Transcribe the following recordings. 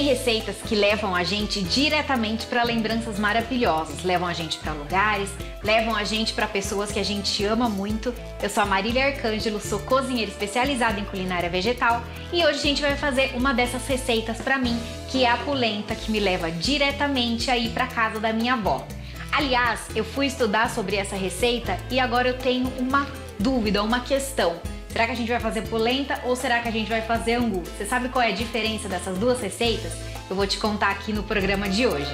Tem receitas que levam a gente diretamente para lembranças maravilhosas, levam a gente para lugares, levam a gente para pessoas que a gente ama muito. Eu sou a Marília Arcângelo, sou cozinheira especializada em culinária vegetal e hoje a gente vai fazer uma dessas receitas para mim, que é a polenta, que me leva diretamente aí para casa da minha avó. Aliás, eu fui estudar sobre essa receita e agora eu tenho uma dúvida, uma questão. Será que a gente vai fazer polenta ou será que a gente vai fazer angu? Você sabe qual é a diferença dessas duas receitas? Eu vou te contar aqui no programa de hoje.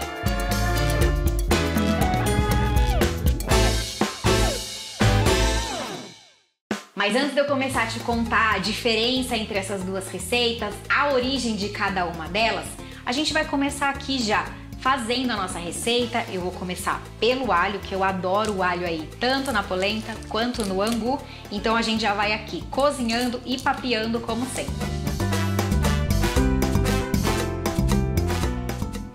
Mas antes de eu começar a te contar a diferença entre essas duas receitas, a origem de cada uma delas, a gente vai começar aqui já fazendo a nossa receita. Eu vou começar pelo alho, que eu adoro o alho aí, tanto na polenta quanto no angu. Então a gente já vai aqui cozinhando e papeando como sempre.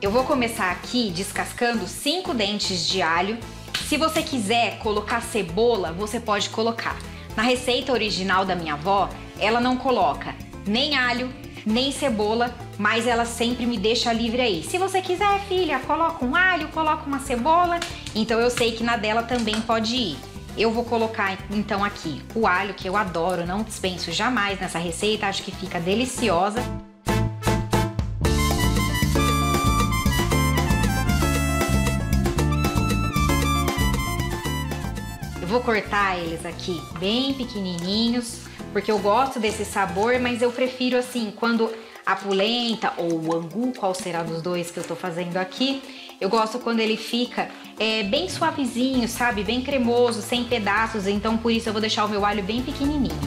Eu vou começar aqui descascando 5 dentes de alho. Se você quiser colocar cebola, você pode colocar. Na receita original da minha avó, ela não coloca nem alho, nem cebola, mas ela sempre me deixa livre aí. Se você quiser, filha, coloca um alho, coloca uma cebola. Então eu sei que na dela também pode ir. Eu vou colocar então aqui o alho, que eu adoro, não dispenso jamais nessa receita, acho que fica deliciosa. Eu vou cortar eles aqui bem pequenininhos, porque eu gosto desse sabor, mas eu prefiro assim, quando a polenta ou o angu, qual será dos dois que eu tô fazendo aqui, eu gosto quando ele fica bem suavezinho, sabe? Bem cremoso, sem pedaços, então por isso eu vou deixar o meu alho bem pequenininho.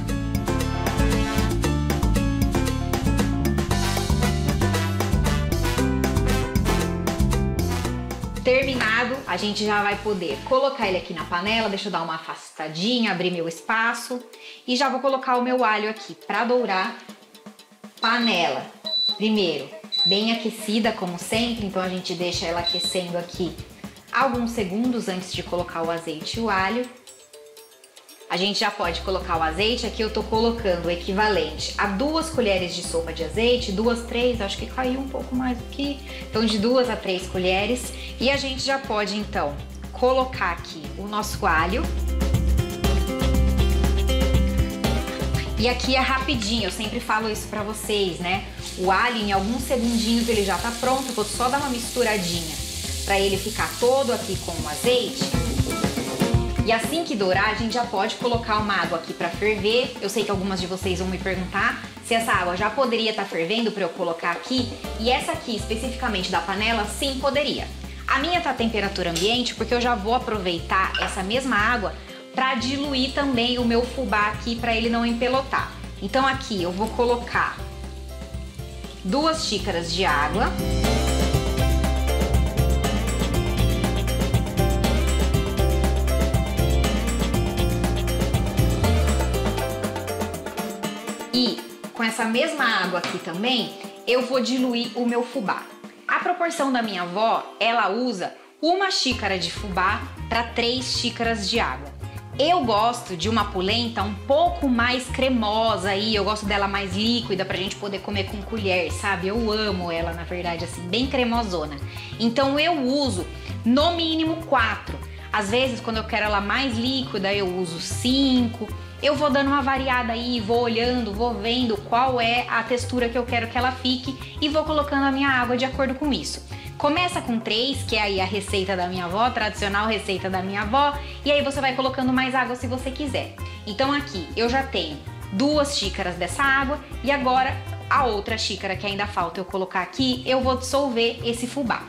Terminado, a gente já vai poder colocar ele aqui na panela, deixa eu dar uma afastadinha, abrir meu espaço e já vou colocar o meu alho aqui para dourar. Panela, primeiro, bem aquecida como sempre, então a gente deixa ela aquecendo aqui alguns segundos antes de colocar o azeite e o alho. A gente já pode colocar o azeite, aqui eu tô colocando o equivalente a 2 colheres de sopa de azeite, 2, 3, acho que caiu um pouco mais aqui, então de 2 a 3 colheres. E a gente já pode então colocar aqui o nosso alho. E aqui é rapidinho, eu sempre falo isso pra vocês, né? O alho, em alguns segundinhos ele já tá pronto, vou só dar uma misturadinha pra ele ficar todo aqui com o azeite. E assim que dourar, a gente já pode colocar uma água aqui pra ferver. Eu sei que algumas de vocês vão me perguntar se essa água já poderia estar fervendo pra eu colocar aqui. E essa aqui, especificamente da panela, sim, poderia. A minha tá a temperatura ambiente porque eu já vou aproveitar essa mesma água para diluir também o meu fubá aqui para ele não empelotar. Então aqui eu vou colocar 2 xícaras de água. E com essa mesma água aqui também, eu vou diluir o meu fubá. A proporção da minha avó, ela usa 1 xícara de fubá para 3 xícaras de água. Eu gosto de uma polenta um pouco mais cremosa aí, eu gosto dela mais líquida pra gente poder comer com colher, sabe? Eu amo ela, na verdade, assim, bem cremosona. Então eu uso no mínimo 4. Às vezes, quando eu quero ela mais líquida, eu uso 5. Eu vou dando uma variada aí, vou olhando, vou vendo qual é a textura que eu quero que ela fique e vou colocando a minha água de acordo com isso. Começa com 3, que é aí a receita da minha avó, tradicional receita da minha avó, e aí você vai colocando mais água se você quiser. Então aqui eu já tenho 2 xícaras dessa água e agora a outra xícara que ainda falta eu colocar aqui, eu vou dissolver esse fubá.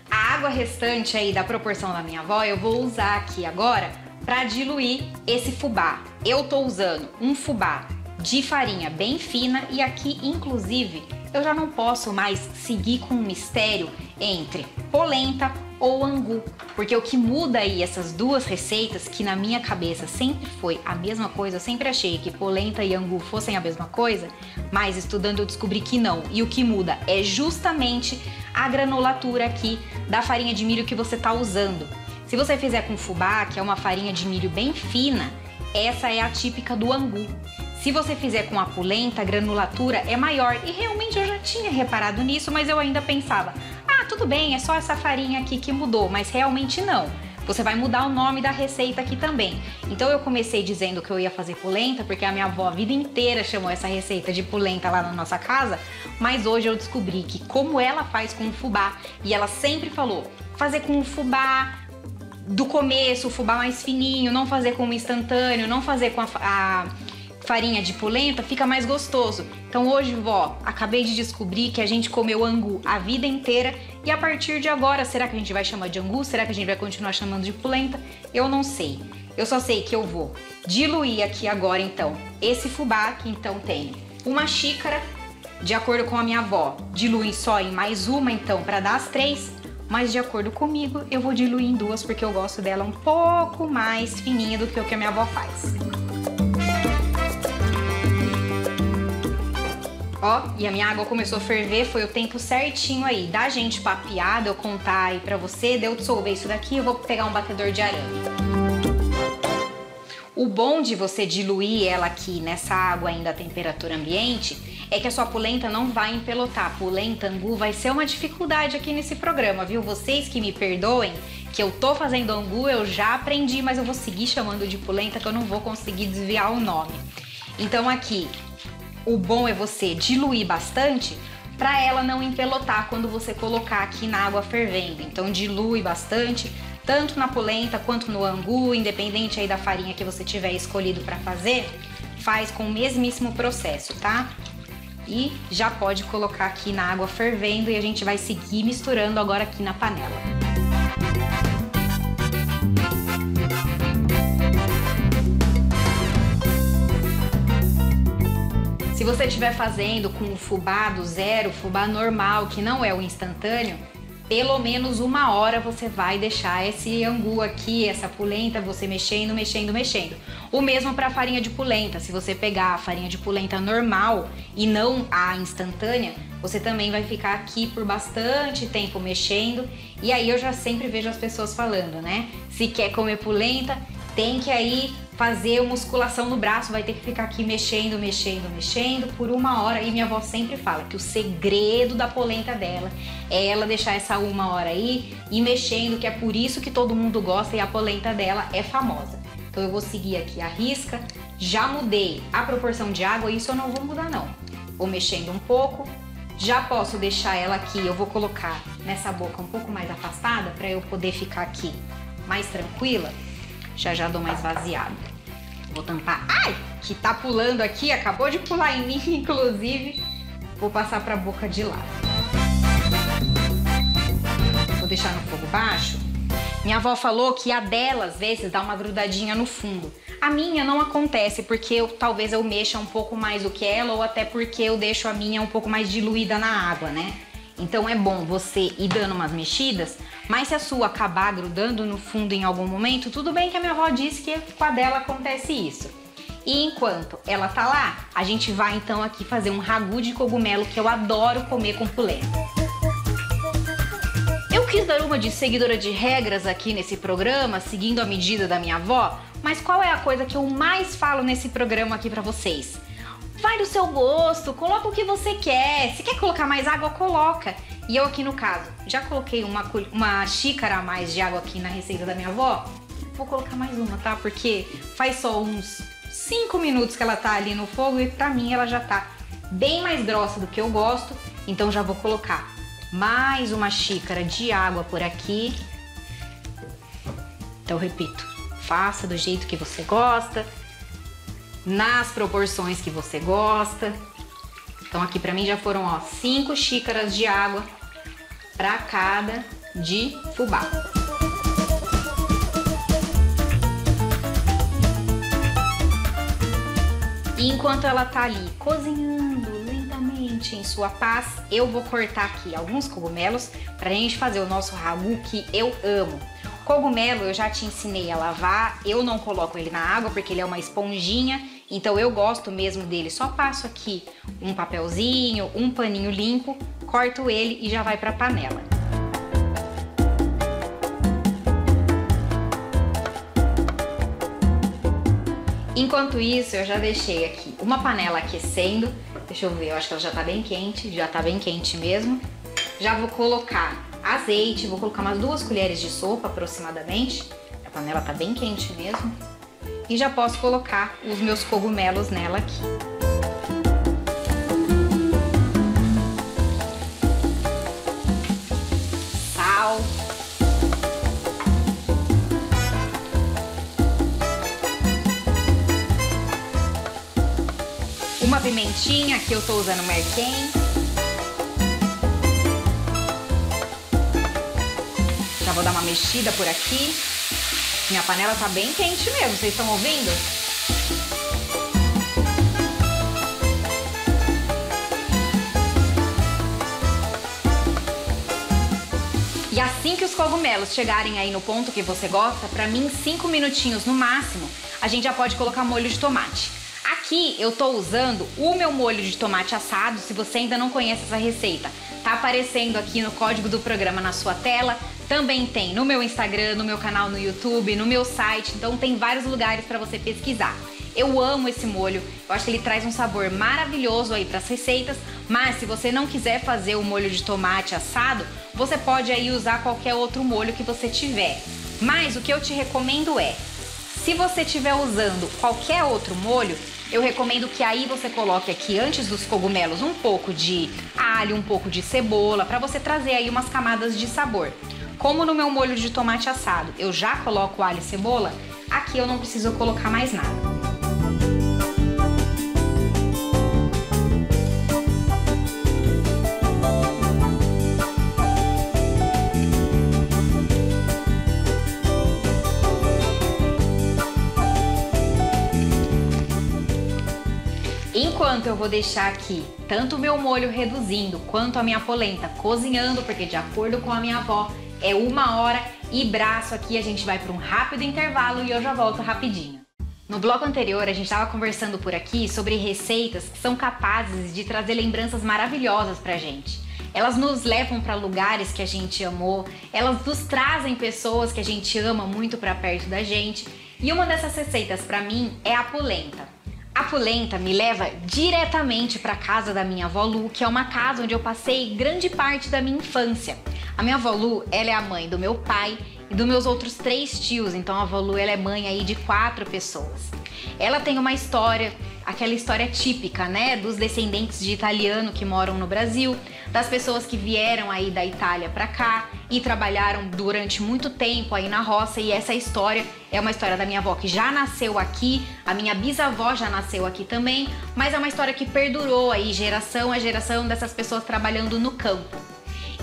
A água restante aí da proporção da minha avó eu vou usar aqui agora para diluir esse fubá. Eu tô usando um fubá de farinha bem fina e aqui inclusive eu já não posso mais seguir com um mistério entre polenta ou angu, porque o que muda aí essas duas receitas, que na minha cabeça sempre foi a mesma coisa, eu sempre achei que polenta e angu fossem a mesma coisa, mas estudando eu descobri que não, e o que muda é justamente a granulatura aqui da farinha de milho que você tá usando. Se você fizer com fubá, que é uma farinha de milho bem fina, essa é a típica do angu. Se você fizer com a polenta, a granulatura é maior. E realmente eu já tinha reparado nisso, mas eu ainda pensava, ah, tudo bem, é só essa farinha aqui que mudou, mas realmente não. Você vai mudar o nome da receita aqui também. Então eu comecei dizendo que eu ia fazer polenta, porque a minha avó a vida inteira chamou essa receita de polenta lá na nossa casa, mas hoje eu descobri que como ela faz com o fubá, e ela sempre falou, fazer com o fubá do começo, o fubá mais fininho, não fazer com o instantâneo, não fazer com a farinha de polenta, fica mais gostoso. Então hoje, vó, acabei de descobrir que a gente comeu angu a vida inteira e a partir de agora, será que a gente vai chamar de angu? Será que a gente vai continuar chamando de polenta? Eu não sei. Eu só sei que eu vou diluir aqui agora, então, esse fubá, que então tem uma xícara, de acordo com a minha avó, dilui só em mais uma, então, para dar as 3, mas de acordo comigo, eu vou diluir em 2, porque eu gosto dela um pouco mais fininha do que o que a minha avó faz. Ó, e a minha água começou a ferver, foi o tempo certinho aí da gente papear, de eu contar aí pra você, de eu dissolver isso daqui, eu vou pegar um batedor de arame. O bom de você diluir ela aqui nessa água ainda a temperatura ambiente é que a sua polenta não vai empelotar. Polenta, angu vai ser uma dificuldade aqui nesse programa, viu? Vocês que me perdoem, que eu tô fazendo angu, eu já aprendi, mas eu vou seguir chamando de polenta que eu não vou conseguir desviar o nome. Então aqui, o bom é você diluir bastante para ela não empelotar quando você colocar aqui na água fervendo. Então dilui bastante, tanto na polenta quanto no angu, independente aí da farinha que você tiver escolhido para fazer, faz com o mesmíssimo processo, tá? E já pode colocar aqui na água fervendo e a gente vai seguir misturando agora aqui na panela. Se você estiver fazendo com o fubá do zero, fubá normal, que não é o instantâneo, pelo menos 1 hora você vai deixar esse angu aqui, essa polenta, você mexendo, mexendo, mexendo. O mesmo para a farinha de polenta. Se você pegar a farinha de polenta normal e não a instantânea, você também vai ficar aqui por bastante tempo mexendo. E aí eu já sempre vejo as pessoas falando, né? Se quer comer polenta, tem que aí fazer musculação no braço, vai ter que ficar aqui mexendo, mexendo, mexendo por 1 hora. E minha avó sempre fala que o segredo da polenta dela é ela deixar essa 1 hora aí e mexendo, que é por isso que todo mundo gosta e a polenta dela é famosa. Então eu vou seguir aqui a risca, já mudei a proporção de água, isso eu não vou mudar não. Vou mexendo um pouco, já posso deixar ela aqui, eu vou colocar nessa boca um pouco mais afastada para eu poder ficar aqui mais tranquila. Já dou mais vaziado. Vou tampar. Ai, que tá pulando aqui, acabou de pular em mim, inclusive. Vou passar pra boca de lá. Vou deixar no fogo baixo. Minha avó falou que a dela, às vezes, dá uma grudadinha no fundo. A minha não acontece, porque talvez eu mexa um pouco mais do que ela, ou até porque eu deixo a minha um pouco mais diluída na água, né? Então é bom você ir dando umas mexidas, mas se a sua acabar grudando no fundo em algum momento, tudo bem que a minha avó disse que com a dela acontece isso. E enquanto ela tá lá, a gente vai então aqui fazer um ragu de cogumelo que eu adoro comer com polenta. Eu quis dar uma de seguidora de regras aqui nesse programa, seguindo a medida da minha avó, mas qual é a coisa que eu mais falo nesse programa aqui pra vocês? Vai do seu gosto, coloca o que você quer. Se quer colocar mais água, coloca. E eu aqui no caso, já coloquei uma xícara a mais de água aqui na receita da minha avó. Vou colocar mais uma, tá? Porque faz só uns 5 minutos que ela tá ali no fogo e pra mim ela já tá bem mais grossa do que eu gosto. Então já vou colocar mais uma xícara de água por aqui. Então repito, faça do jeito que você gosta, nas proporções que você gosta. Então aqui pra mim já foram, ó, 5 xícaras de água pra cada de fubá. E enquanto ela tá ali cozinhando lentamente em sua paz, eu vou cortar aqui alguns cogumelos pra gente fazer o nosso ragu que eu amo. Cogumelo eu já te ensinei a lavar, eu não coloco ele na água porque ele é uma esponjinha, então eu gosto mesmo dele, só passo aqui um papelzinho, um paninho limpo, corto ele e já vai pra panela. Enquanto isso, eu já deixei aqui uma panela aquecendo. Deixa eu ver, eu acho que ela já tá bem quente, já tá bem quente mesmo. Já vou colocar azeite, vou colocar umas 2 colheres de sopa aproximadamente. A panela tá bem quente mesmo. E já posso colocar os meus cogumelos nela aqui. Sal. Uma pimentinha, aqui eu tô usando merquém. Já vou dar uma mexida por aqui. Minha panela tá bem quente mesmo, vocês estão ouvindo? E assim que os cogumelos chegarem aí no ponto que você gosta, pra mim 5 minutinhos no máximo, a gente já pode colocar molho de tomate. Aqui eu tô usando o meu molho de tomate assado. Se você ainda não conhece essa receita, tá aparecendo aqui no código do programa na sua tela. Também tem no meu Instagram, no meu canal no YouTube, no meu site, então tem vários lugares para você pesquisar. Eu amo esse molho, eu acho que ele traz um sabor maravilhoso aí para as receitas, mas se você não quiser fazer o molho de tomate assado, você pode aí usar qualquer outro molho que você tiver. Mas o que eu te recomendo é, se você estiver usando qualquer outro molho, eu recomendo que aí você coloque aqui antes dos cogumelos um pouco de alho, um pouco de cebola, para você trazer aí umas camadas de sabor. Como no meu molho de tomate assado eu já coloco alho e cebola, aqui eu não preciso colocar mais nada. Enquanto eu vou deixar aqui tanto o meu molho reduzindo quanto a minha polenta cozinhando, porque de acordo com a minha avó é 1 hora, e braço aqui a gente vai para um rápido intervalo e eu já volto rapidinho. No bloco anterior a gente estava conversando por aqui sobre receitas que são capazes de trazer lembranças maravilhosas pra gente. Elas nos levam para lugares que a gente amou, elas nos trazem pessoas que a gente ama muito para perto da gente, e uma dessas receitas para mim é a polenta. A polenta me leva diretamente para a casa da minha avó Lu, que é uma casa onde eu passei grande parte da minha infância. A minha avó Lu, ela é a mãe do meu pai e dos meus outros 3 tios, então a avó Lu, ela é mãe aí de 4 pessoas. Ela tem uma história, aquela história típica, né, dos descendentes de italiano que moram no Brasil, das pessoas que vieram aí da Itália para cá e trabalharam durante muito tempo aí na roça, e essa história é uma história da minha avó que já nasceu aqui, a minha bisavó já nasceu aqui também, mas é uma história que perdurou aí geração a geração dessas pessoas trabalhando no campo.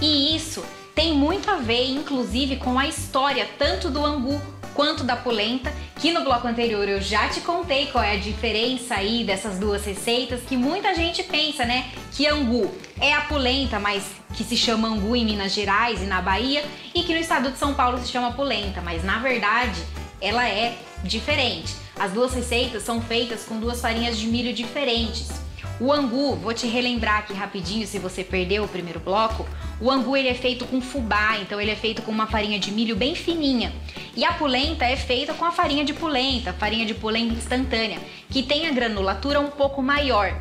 E isso tem muito a ver, inclusive, com a história tanto do angu quanto da polenta, que no bloco anterior eu já te contei qual é a diferença aí dessas 2 receitas, que muita gente pensa, né, que angu é a polenta, mas que se chama angu em Minas Gerais e na Bahia, e que no estado de São Paulo se chama polenta, mas na verdade ela é diferente. As 2 receitas são feitas com 2 farinhas de milho diferentes. O angu, vou te relembrar aqui rapidinho se você perdeu o primeiro bloco, o angu ele é feito com fubá, então ele é feito com uma farinha de milho bem fininha. E a polenta é feita com a farinha de polenta instantânea, que tem a granulatura um pouco maior.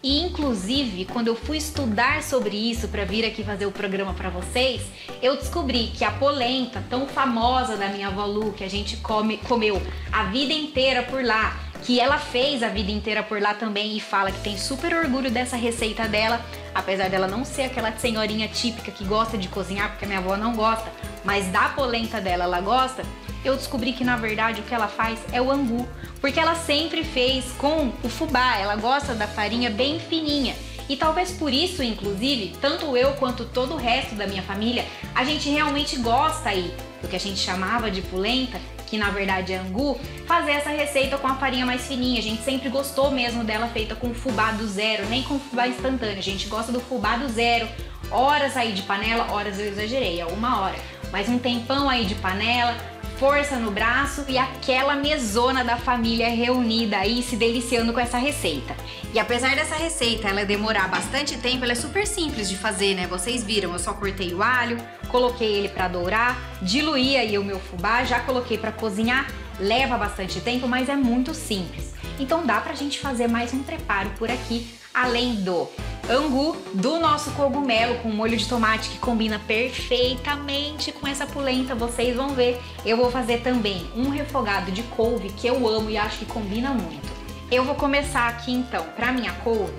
E inclusive, quando eu fui estudar sobre isso para vir aqui fazer o programa para vocês, eu descobri que a polenta tão famosa da minha avó Lu, que a gente comeu a vida inteira por lá, que ela fez a vida inteira por lá também e fala que tem super orgulho dessa receita dela, apesar dela não ser aquela senhorinha típica que gosta de cozinhar, porque a minha avó não gosta, mas da polenta dela ela gosta. Eu descobri que na verdade o que ela faz é o angu, porque ela sempre fez com o fubá, ela gosta da farinha bem fininha. E talvez por isso, inclusive, tanto eu quanto todo o resto da minha família, a gente realmente gosta aí do que a gente chamava de polenta, que na verdade é angu, fazer essa receita com a farinha mais fininha. A gente sempre gostou mesmo dela feita com fubá do zero, nem com fubá instantâneo. A gente gosta do fubá do zero. Horas aí de panela, horas eu exagerei, é 1 hora. Mas um tempão aí de panela, força no braço e aquela mesona da família reunida aí se deliciando com essa receita. E apesar dessa receita ela demorar bastante tempo, ela é super simples de fazer, né? Vocês viram, eu só cortei o alho, coloquei ele para dourar, diluí aí o meu fubá, já coloquei para cozinhar. Leva bastante tempo, mas é muito simples. Então dá pra gente fazer mais um preparo por aqui, além do angu, do nosso cogumelo com molho de tomate que combina perfeitamente com essa polenta, vocês vão ver. Eu vou fazer também um refogado de couve que eu amo e acho que combina muito. Eu vou começar aqui então, pra minha couve,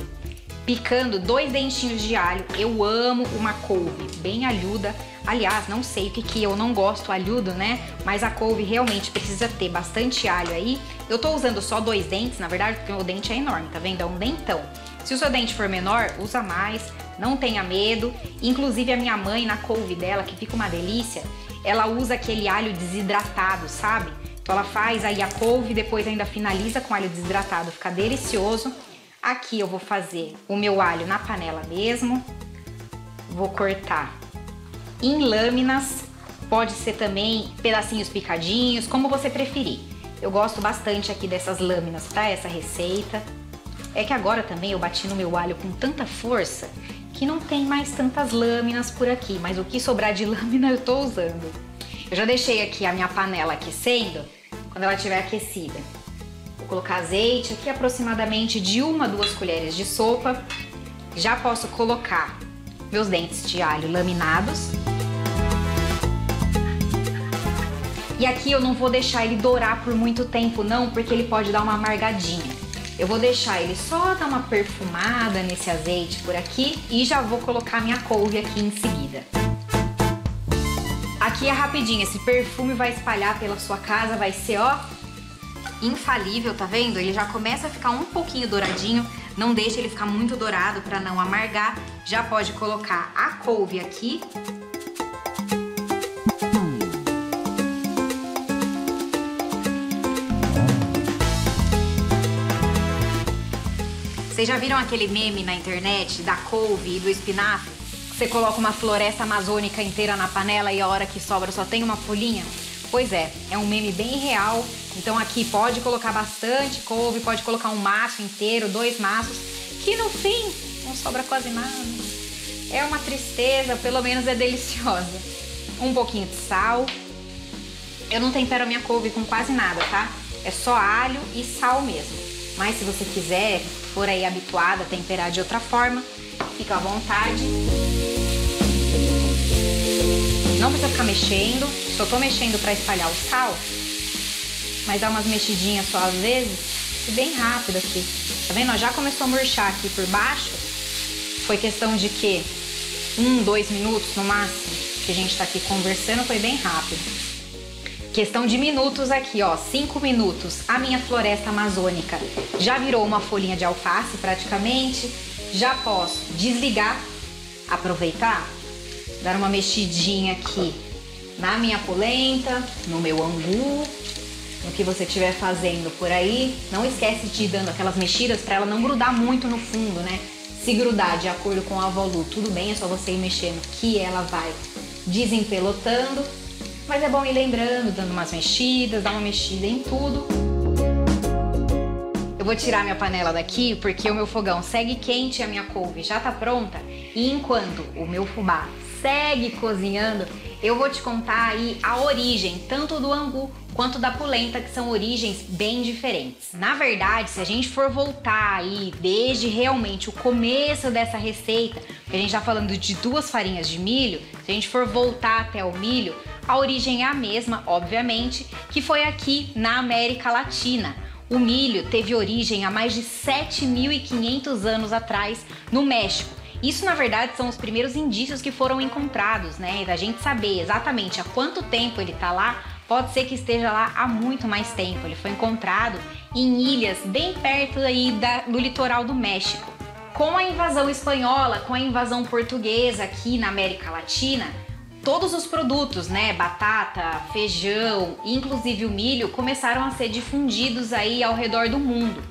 picando 2 dentinhos de alho. Eu amo uma couve bem alhuda. Aliás, não sei o que eu não gosto alhudo, né? Mas a couve realmente precisa ter bastante alho aí. Eu tô usando só 2 dentes, na verdade, porque o meu dente é enorme, tá vendo? É um dentão. Se o seu dente for menor, usa mais, não tenha medo. Inclusive a minha mãe, na couve dela, que fica uma delícia, ela usa aquele alho desidratado, sabe? Então ela faz aí a couve e depois ainda finaliza com alho desidratado, fica delicioso. Aqui eu vou fazer o meu alho na panela mesmo. Vou cortar em lâminas, pode ser também pedacinhos picadinhos, como você preferir. Eu gosto bastante aqui dessas lâminas para essa receita. É que agora também eu bati no meu alho com tanta força que não tem mais tantas lâminas por aqui, mas o que sobrar de lâmina eu tô usando. Eu já deixei aqui a minha panela aquecendo, quando ela estiver aquecida. Vou colocar azeite aqui aproximadamente de 1 a 2 colheres de sopa. Já posso colocar meus dentes de alho laminados. E aqui eu não vou deixar ele dourar por muito tempo não, porque ele pode dar uma amargadinha. Eu vou deixar ele só dar uma perfumada nesse azeite por aqui e já vou colocar minha couve aqui em seguida. Aqui é rapidinho, esse perfume vai espalhar pela sua casa, vai ser, ó, infalível, tá vendo? Ele já começa a ficar um pouquinho douradinho, não deixa ele ficar muito dourado para não amargar. Já pode colocar a couve aqui. Vocês já viram aquele meme na internet da couve e do espinafre? Você coloca uma floresta amazônica inteira na panela e a hora que sobra só tem uma folhinha? Pois é um meme bem real. Então aqui pode colocar bastante couve, pode colocar um maço inteiro, 2 maços, que no fim não sobra quase nada. É uma tristeza, pelo menos é deliciosa. Um pouquinho de sal. Eu não tempero a minha couve com quase nada, tá? É só alho e sal mesmo. Mas se você quiser, for aí habituada a temperar de outra forma, fica à vontade. Não precisa ficar mexendo, só tô mexendo para espalhar o sal, mas dá umas mexidinhas só às vezes, e bem rápido aqui. Tá vendo? Já começou a murchar aqui por baixo. Foi questão de que 1, 2 minutos no máximo que a gente tá aqui conversando, foi bem rápido. Questão de minutos aqui, ó, 5 minutos. A minha floresta amazônica já virou uma folhinha de alface praticamente. Já posso desligar, aproveitar, dar uma mexidinha aqui na minha polenta, no meu angu, no que você estiver fazendo por aí. Não esquece de ir dando aquelas mexidas para ela não grudar muito no fundo, né? Se grudar de acordo com a avó Lu, tudo bem, é só você ir mexendo que ela vai desempelotando. Mas é bom ir lembrando, dando umas mexidas, dar uma mexida em tudo. Eu vou tirar minha panela daqui porque o meu fogão segue quente e a minha couve já tá pronta. E enquanto o meu fubá segue cozinhando, eu vou te contar aí a origem, tanto do angu quanto da polenta, que são origens bem diferentes. Na verdade, se a gente for voltar aí desde realmente o começo dessa receita, que a gente tá falando de 2 farinhas de milho, se a gente for voltar até o milho, a origem é a mesma, obviamente, que foi aqui na América Latina. O milho teve origem há mais de 7.500 anos atrás no México. Isso, na verdade, são os primeiros indícios que foram encontrados, né? Da gente saber exatamente há quanto tempo ele tá lá, pode ser que esteja lá há muito mais tempo. Ele foi encontrado em ilhas bem perto aí do litoral do México. Com a invasão espanhola, com a invasão portuguesa aqui na América Latina, todos os produtos, né, batata, feijão, inclusive o milho, começaram a ser difundidos aí ao redor do mundo.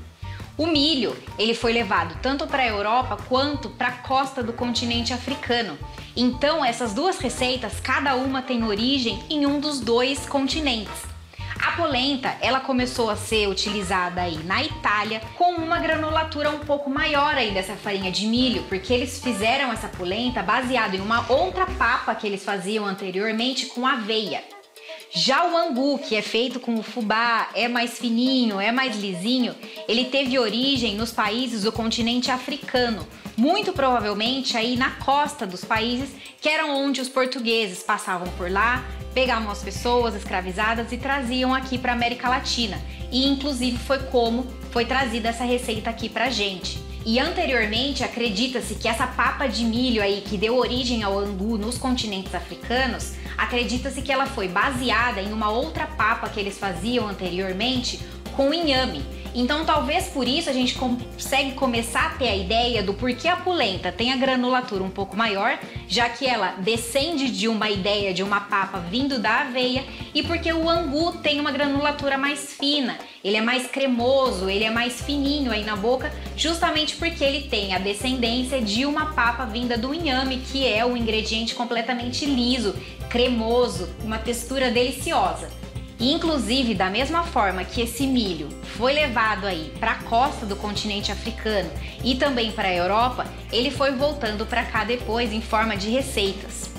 O milho, ele foi levado tanto para a Europa quanto para a costa do continente africano. Então, essas 2 receitas, cada uma tem origem em um dos 2 continentes. A polenta, ela começou a ser utilizada aí na Itália com uma granulatura um pouco maior aí dessa farinha de milho, porque eles fizeram essa polenta baseado em uma outra papa que eles faziam anteriormente com aveia. Já o angu, que é feito com o fubá, é mais fininho, é mais lisinho, ele teve origem nos países do continente africano, muito provavelmente aí na costa dos países que eram onde os portugueses passavam por lá, pegavam as pessoas escravizadas e traziam aqui para a América Latina. E inclusive foi como foi trazida essa receita aqui pra gente. E anteriormente acredita-se que essa papa de milho aí que deu origem ao angu nos continentes africanos, acredita-se que ela foi baseada em uma outra papa que eles faziam anteriormente com inhame. Então talvez por isso a gente consegue começar a ter a ideia do porquê a polenta tem a granulatura um pouco maior, já que ela descende de uma ideia de uma papa vindo da aveia, e porque o angu tem uma granulatura mais fina, ele é mais cremoso, ele é mais fininho aí na boca, justamente porque ele tem a descendência de uma papa vinda do inhame, que é um ingrediente completamente liso, cremoso, uma textura deliciosa. E, inclusive, da mesma forma que esse milho foi levado aí para a costa do continente africano e também para a Europa, ele foi voltando para cá depois em forma de receitas.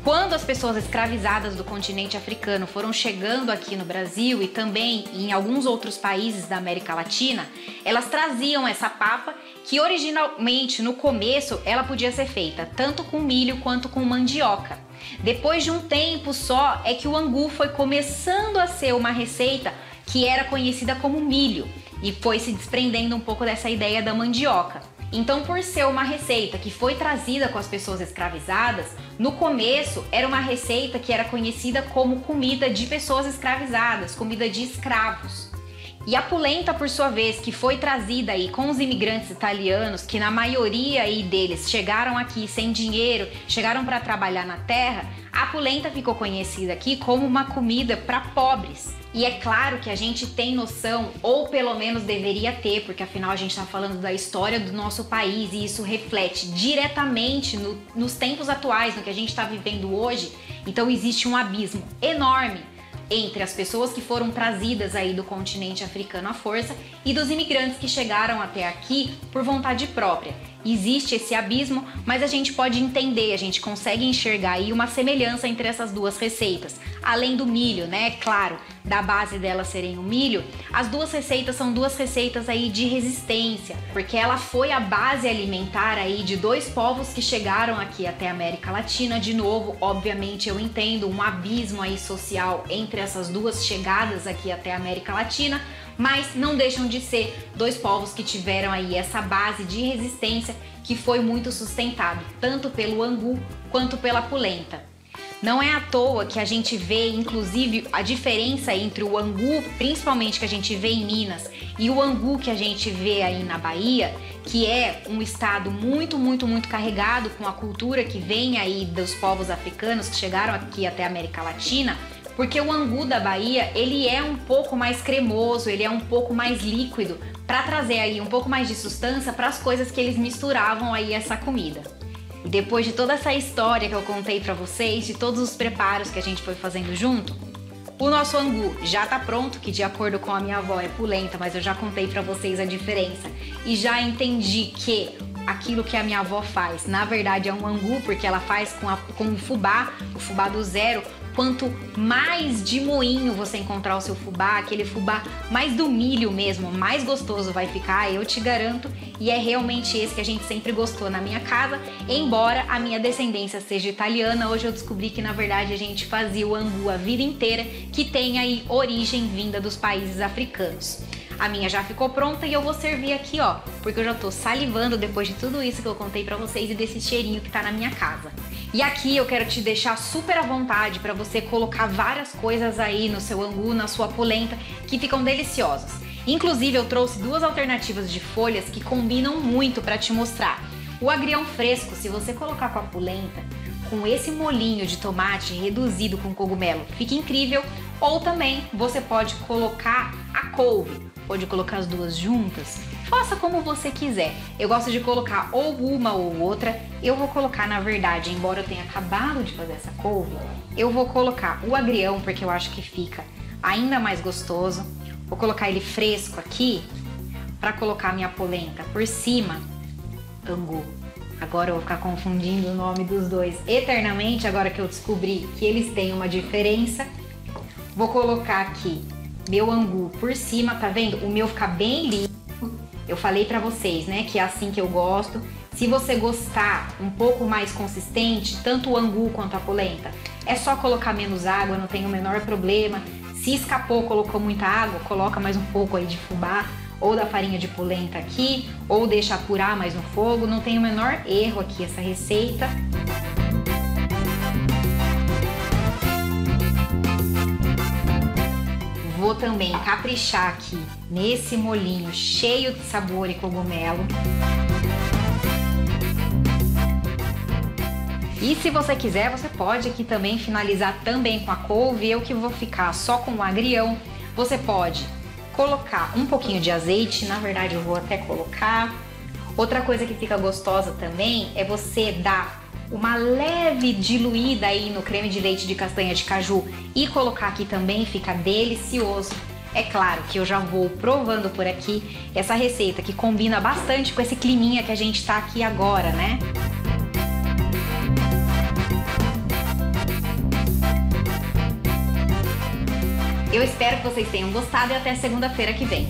Quando as pessoas escravizadas do continente africano foram chegando aqui no Brasil e também em alguns outros países da América Latina, elas traziam essa papa que originalmente no começo ela podia ser feita tanto com milho quanto com mandioca. Depois de um tempo só é que o angu foi começando a ser uma receita que era conhecida como milho e foi se desprendendo um pouco dessa ideia da mandioca. Então, por ser uma receita que foi trazida com as pessoas escravizadas, no começo era uma receita que era conhecida como comida de pessoas escravizadas, comida de escravos. E a polenta, por sua vez, que foi trazida aí com os imigrantes italianos, que na maioria aí deles chegaram aqui sem dinheiro, chegaram para trabalhar na terra, a polenta ficou conhecida aqui como uma comida para pobres. E é claro que a gente tem noção, ou pelo menos deveria ter, porque afinal a gente está falando da história do nosso país e isso reflete diretamente nos tempos atuais, no que a gente está vivendo hoje. Então existe um abismo enorme entre as pessoas que foram trazidas aí do continente africano à força e dos imigrantes que chegaram até aqui por vontade própria. Existe esse abismo, mas a gente pode entender, a gente consegue enxergar aí uma semelhança entre essas duas receitas. Além do milho, né? Claro, da base delas serem o milho, as duas receitas são duas receitas aí de resistência, porque ela foi a base alimentar aí de dois povos que chegaram aqui até a América Latina. De novo, obviamente eu entendo um abismo aí social entre essas duas chegadas aqui até a América Latina, mas não deixam de ser dois povos que tiveram aí essa base de resistência que foi muito sustentado, tanto pelo angu quanto pela polenta. Não é à toa que a gente vê, inclusive, a diferença entre o angu, principalmente que a gente vê em Minas, e o angu que a gente vê aí na Bahia, que é um estado muito carregado com a cultura que vem aí dos povos africanos que chegaram aqui até a América Latina. Porque o angu da Bahia, ele é um pouco mais cremoso, ele é um pouco mais líquido, para trazer aí um pouco mais de sustância para as coisas que eles misturavam aí essa comida. E depois de toda essa história que eu contei para vocês, de todos os preparos que a gente foi fazendo junto, o nosso angu já tá pronto, que de acordo com a minha avó é polenta, mas eu já contei para vocês a diferença e já entendi que aquilo que a minha avó faz, na verdade é um angu, porque ela faz com o fubá do zero. Quanto mais de moinho você encontrar o seu fubá, aquele fubá mais do milho mesmo, mais gostoso vai ficar, eu te garanto. E é realmente esse que a gente sempre gostou na minha casa. Embora a minha descendência seja italiana, hoje eu descobri que na verdade a gente fazia o angu a vida inteira, que tem aí origem vinda dos países africanos. A minha já ficou pronta e eu vou servir aqui, ó, porque eu já tô salivando depois de tudo isso que eu contei pra vocês e desse cheirinho que tá na minha casa. E aqui eu quero te deixar super à vontade para você colocar várias coisas aí no seu angu, na sua polenta, que ficam deliciosas. Inclusive eu trouxe duas alternativas de folhas que combinam muito para te mostrar. O agrião fresco, se você colocar com a polenta, com esse molinho de tomate reduzido com cogumelo, fica incrível. Ou também você pode colocar a couve, pode colocar as duas juntas. Faça como você quiser. Eu gosto de colocar ou uma ou outra. Eu vou colocar, na verdade, embora eu tenha acabado de fazer essa couve, eu vou colocar o agrião porque eu acho que fica ainda mais gostoso. Vou colocar ele fresco aqui para colocar minha polenta por cima. Angu. Agora eu vou ficar confundindo o nome dos dois eternamente, agora que eu descobri que eles têm uma diferença. Vou colocar aqui meu angu por cima, tá vendo? O meu fica bem líquido. Eu falei pra vocês, né, que é assim que eu gosto. Se você gostar um pouco mais consistente, tanto o angu quanto a polenta, é só colocar menos água, não tem o menor problema. Se escapou, colocou muita água, coloca mais um pouco aí de fubá ou da farinha de polenta aqui, ou deixa apurar mais no fogo, não tem o menor erro aqui essa receita. Vou também caprichar aqui nesse molhinho cheio de sabor e cogumelo. E se você quiser, você pode aqui também finalizar também com a couve. Eu que vou ficar só com o agrião. Você pode colocar um pouquinho de azeite, na verdade eu vou até colocar. Outra coisa que fica gostosa também é você dar uma leve diluída aí no creme de leite de castanha de caju e colocar aqui também, fica delicioso. É claro que eu já vou provando por aqui essa receita que combina bastante com esse climinha que a gente tá aqui agora, né? Eu espero que vocês tenham gostado e até segunda-feira que vem.